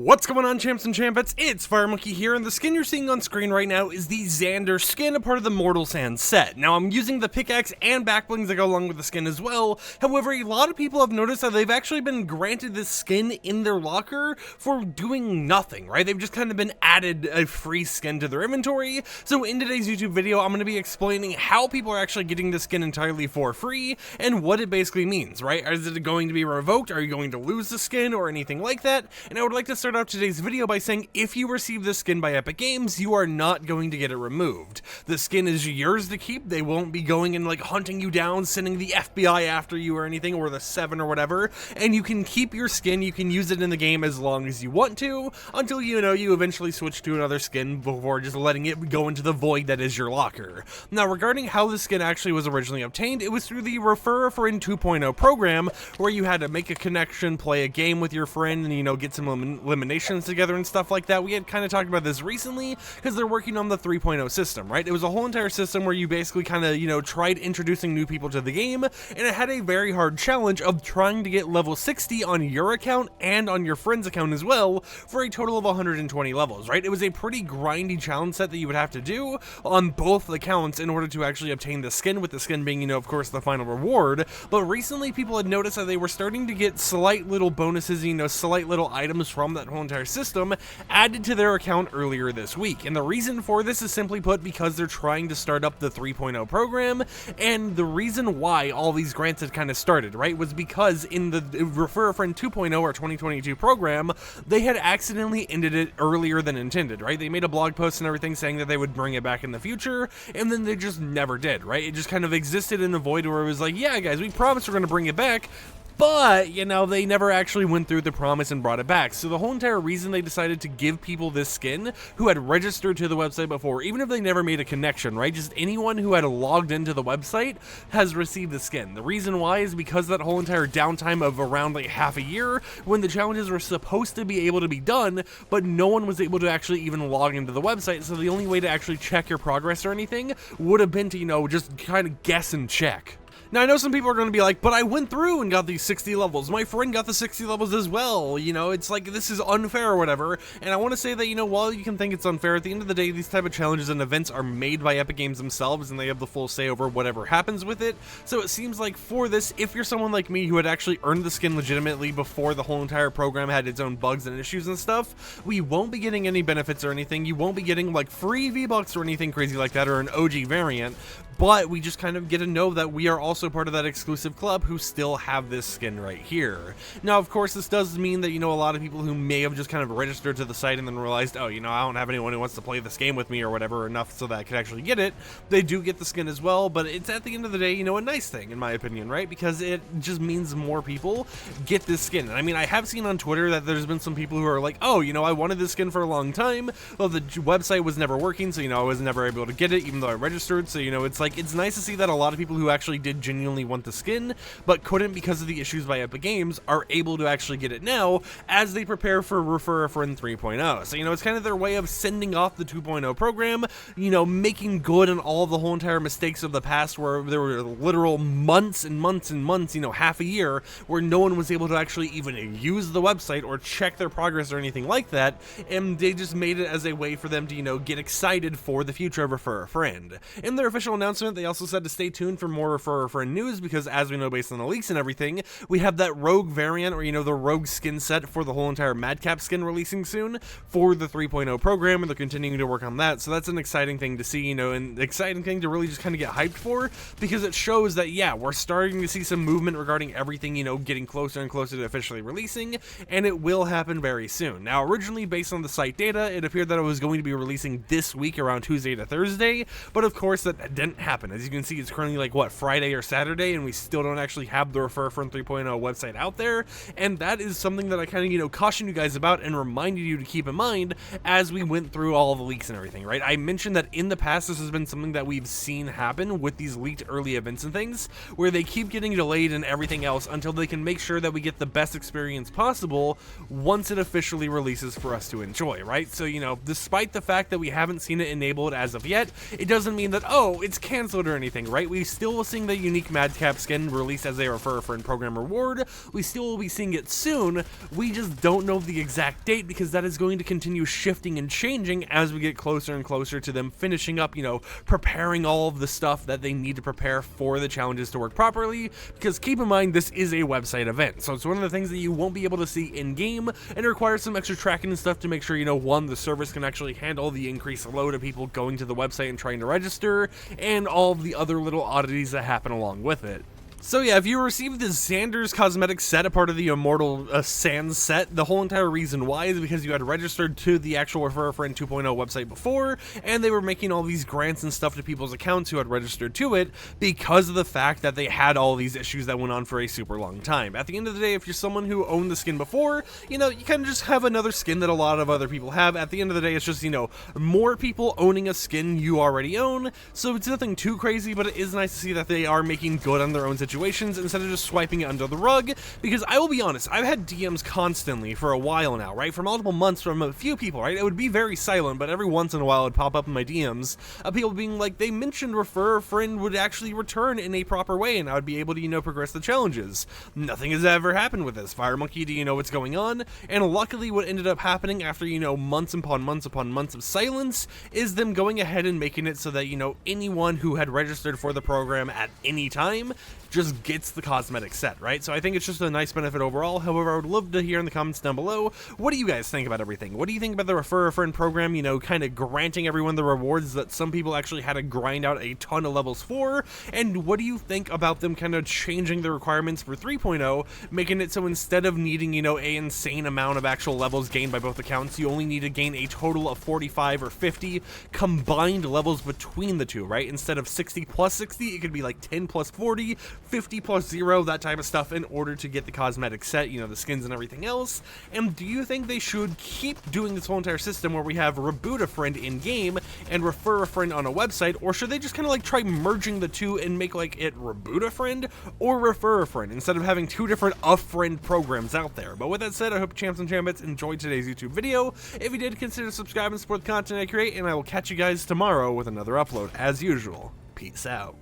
What's going on, champs and champettes? It's FireMonkey here, and the skin you're seeing on screen right now is the Xander skin, a part of the Mortal Sand set. Now, I'm using the pickaxe and backblings that go along with the skin as well. However, a lot of people have noticed that they've actually been granted this skin in their locker for doing nothing, right? They've just kind of been added a free skin to their inventory. So in today's YouTube video, I'm going to be explaining how people are actually getting the skin entirely for free and what it basically means, right? Is it going to be revoked? Are you going to lose the skin or anything like that? And I would like to start out today's video by saying if you receive this skin by Epic Games, you are not going to get it removed. The skin is yours to keep. They won't be going and like hunting you down, sending the FBI after you or anything, or the 7 or whatever, and you can keep your skin. You can use it in the game as long as you want to, until you eventually switch to another skin before just letting it go into the void that is your locker. Now, regarding how the skin actually was originally obtained, it was through the Refer a Friend 2.0 program, where you had to make a connection, play a game with your friend, and get some eliminations together and stuff like that. We had kind of talked about this recently because they're working on the 3.0 system, right? It was a whole entire system where you basically kind of, tried introducing new people to the game, and it had a very hard challenge of trying to get level 60 on your account and on your friend's account as well for a total of 120 levels, right? It was a pretty grindy challenge set that you would have to do on both accounts in order to actually obtain the skin, with the skin being, of course, the final reward. But recently people had noticed that they were starting to get slight little bonuses, slight little items from that whole entire system added to their account earlier this week. And the reason for this is simply put because they're trying to start up the 3.0 program, and the reason why all these grants had kind of started, right, was because in the Refer a Friend 2.0 or 2022 program, they had accidentally ended it earlier than intended, right? They made a blog post and everything saying that they would bring it back in the future, and then they just never did, right? It just kind of existed in a void where it was like, yeah guys, we promised we're going to bring it back, but, they never actually went through the promise and brought it back. So the whole entire reason they decided to give people this skin who had registered to the website before, even if they never made a connection, right? Just anyone who had logged into the website has received the skin. The reason why is because that whole entire downtime of around like half a year when the challenges were supposed to be able to be done, but no one was able to actually even log into the website. So the only way to actually check your progress or anything would have been to, just kind of guess and check. Now, I know some people are going to be like, but I went through and got these 60 levels. My friend got the 60 levels as well. It's like, this is unfair or whatever. And I want to say that, while you can think it's unfair, at the end of the day, these type of challenges and events are made by Epic Games themselves, and they have the full say over whatever happens with it. So it seems like for this, if you're someone like me who had actually earned the skin legitimately before the whole entire program had its own bugs and issues and stuff, we won't be getting any benefits or anything. You won't be getting like free V-Bucks or anything crazy like that, or an OG variant. But we just kind of get to know that we are also part of that exclusive club who still have this skin right here. Now, of course, this does mean that, a lot of people who may have just kind of registered to the site and then realized, oh, I don't have anyone who wants to play this game with me or whatever enough so that I could actually get it. They do get the skin as well, but it's at the end of the day, a nice thing, in my opinion, right? Because it just means more people get this skin. And I mean, I have seen on Twitter that there's been some people who are like, oh, I wanted this skin for a long time. Well, the website was never working, so, I was never able to get it, even though I registered. So, it's like, it's nice to see that a lot of people who actually did genuinely want the skin but couldn't because of the issues by Epic Games are able to actually get it now as they prepare for Refer a Friend 3.0. So it's kind of their way of sending off the 2.0 program, making good on all the whole entire mistakes of the past where there were literal months and months and months, half a year where no one was able to actually even use the website or check their progress or anything like that, and they just made it as a way for them to get excited for the future of Refer a Friend. In their official announcement, they also said to stay tuned for more Refer a Friend news, because as we know based on the leaks and everything, we have that rogue variant, or the rogue skin set for the whole entire Madcap skin releasing soon for the 3.0 program, and they're continuing to work on that. So that's an exciting thing to see, and exciting thing to really just kind of get hyped for, because it shows that, yeah, we're starting to see some movement regarding everything, getting closer and closer to officially releasing, and it will happen very soon. Now, originally based on the site data, it appeared that it was going to be releasing this week around Tuesday to Thursday, but of course that didn't happen. As you can see, it's currently like Friday or Saturday, and we still don't actually have the Refer a Friend 3.0 website out there, and that is something that I kind of caution you guys about and reminded you to keep in mind as we went through all the leaks and everything, right? I mentioned that in the past this has been something that we've seen happen with these leaked early events and things, where they keep getting delayed and everything else until they can make sure that we get the best experience possible once it officially releases for us to enjoy, right? So despite the fact that we haven't seen it enabled as of yet, it doesn't mean that, oh, it's canceled or anything, right? We still seeing that unique Madcap skin released as a refer a friend program reward. We still will be seeing it soon. We just don't know the exact date because that is going to continue shifting and changing as we get closer and closer to them finishing up, you know, preparing all of the stuff that they need to prepare for the challenges to work properly. Because keep in mind, this is a website event, so it's one of the things that you won't be able to see in game, and it requires some extra tracking and stuff to make sure, you know, one, the service can actually handle the increased load of people going to the website and trying to register, and all of the other little oddities that happen along with it. So yeah, if you received the Xander's cosmetic set, a part of the Immortal Sans set, the whole entire reason why is because you had registered to the actual Refer a Friend 2.0 website before, and they were making all these grants and stuff to people's accounts who had registered to it because of the fact that they had all these issues that went on for a super long time. At the end of the day, if you're someone who owned the skin before, you know, you kind of just have another skin that a lot of other people have. At the end of the day, it's just, you know, more people owning a skin you already own, so it's nothing too crazy, but it is nice to see that they are making good on their own situations instead of just swiping it under the rug, because I will be honest, I've had DMs constantly for a while now, right, for multiple months from a few people, right. It would be very silent, but every once in a while it would pop up in my DMs of people being like, they mentioned Refer a Friend would actually return in a proper way and I would be able to, you know, progress the challenges. Nothing has ever happened with this. FireMonkey, do you know what's going on? And luckily what ended up happening after, you know, months upon months upon months of silence is them going ahead and making it so that, you know, anyone who had registered for the program at any time just gets the cosmetic set, right? So I think it's just a nice benefit overall. However, I would love to hear in the comments down below, what do you guys think about everything? What do you think about the Refer a Friend program, you know, kind of granting everyone the rewards that some people actually had to grind out a ton of levels for? And what do you think about them kind of changing the requirements for 3.0, making it so instead of needing, you know, an insane amount of actual levels gained by both accounts, you only need to gain a total of 45 or 50 combined levels between the two, right? Instead of 60 plus 60, it could be like 10 plus 40, 50 plus 0, that type of stuff, in order to get the cosmetic set, you know, the skins and everything else. And do you think they should keep doing this whole entire system where we have Reboot a Friend in game and Refer a Friend on a website, or should they just kind of like try merging the two and make like it Reboot a Friend or Refer a Friend instead of having two different a friend programs out there? But with that said, I hope champs and chambits enjoyed today's YouTube video. If you did, consider subscribing and support the content I create, and I will catch you guys tomorrow with another upload as usual. Peace out.